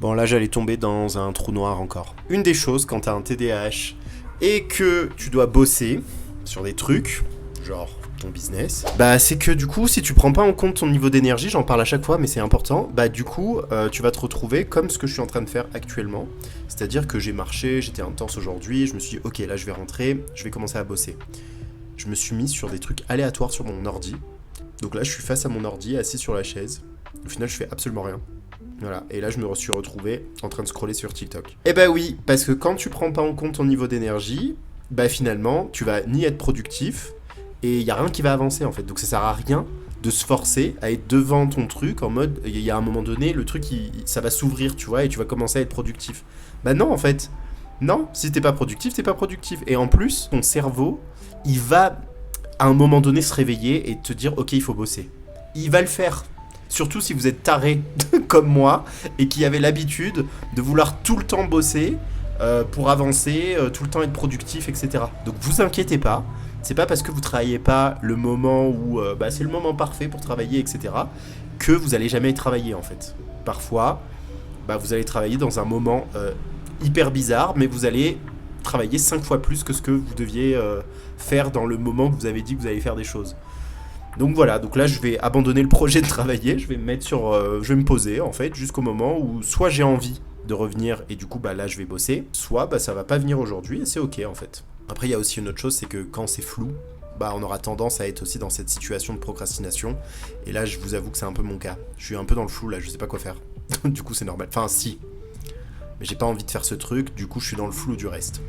Bon, là, j'allais tomber dans un trou noir encore. Une des choses quand t'as un TDAH et que tu dois bosser sur des trucs, genre ton business, bah c'est que du coup, si tu prends pas en compte ton niveau d'énergie, j'en parle à chaque fois, mais c'est important, bah du coup, tu vas te retrouver comme ce que je suis en train de faire actuellement. C'est-à-dire que j'ai marché, j'étais intense aujourd'hui, je me suis dit, ok, là je vais rentrer, je vais commencer à bosser. Je me suis mis sur des trucs aléatoires sur mon ordi. Donc là, je suis face à mon ordi, assis sur la chaise. Au final, je fais absolument rien. Voilà, et là je me suis retrouvé en train de scroller sur TikTok. Eh bah oui, parce que quand tu prends pas en compte ton niveau d'énergie, bah finalement, tu vas ni être productif, et il y a rien qui va avancer en fait. Donc ça sert à rien de se forcer à être devant ton truc en mode, il y a un moment donné, le truc, ça va s'ouvrir, tu vois, et tu vas commencer à être productif. Bah non, en fait. Non, si t'es pas productif, t'es pas productif. Et en plus, ton cerveau, il va à un moment donné se réveiller et te dire, ok, il faut bosser. Il va le faire. Surtout si vous êtes taré comme moi et qui avez l'habitude de vouloir tout le temps bosser pour avancer, tout le temps être productif, etc. Donc vous inquiétez pas, c'est pas parce que vous travaillez pas le moment où c'est le moment parfait pour travailler, etc. que vous allez jamais travailler en fait. Parfois, vous allez travailler dans un moment hyper bizarre, mais vous allez travailler 5 fois plus que ce que vous deviez faire dans le moment que vous avez dit que vous allez faire des choses. Donc voilà, donc là je vais abandonner le projet de travailler, je vais me mettre sur, je vais me poser en fait jusqu'au moment où soit j'ai envie de revenir et du coup là je vais bosser, soit ça va pas venir aujourd'hui et c'est ok en fait. Après il y a aussi une autre chose, c'est que quand c'est flou, on aura tendance à être aussi dans cette situation de procrastination et là je vous avoue que c'est un peu mon cas. Je suis un peu dans le flou là, je sais pas quoi faire. Du coup c'est normal, enfin si, mais j'ai pas envie de faire ce truc, du coup je suis dans le flou du reste.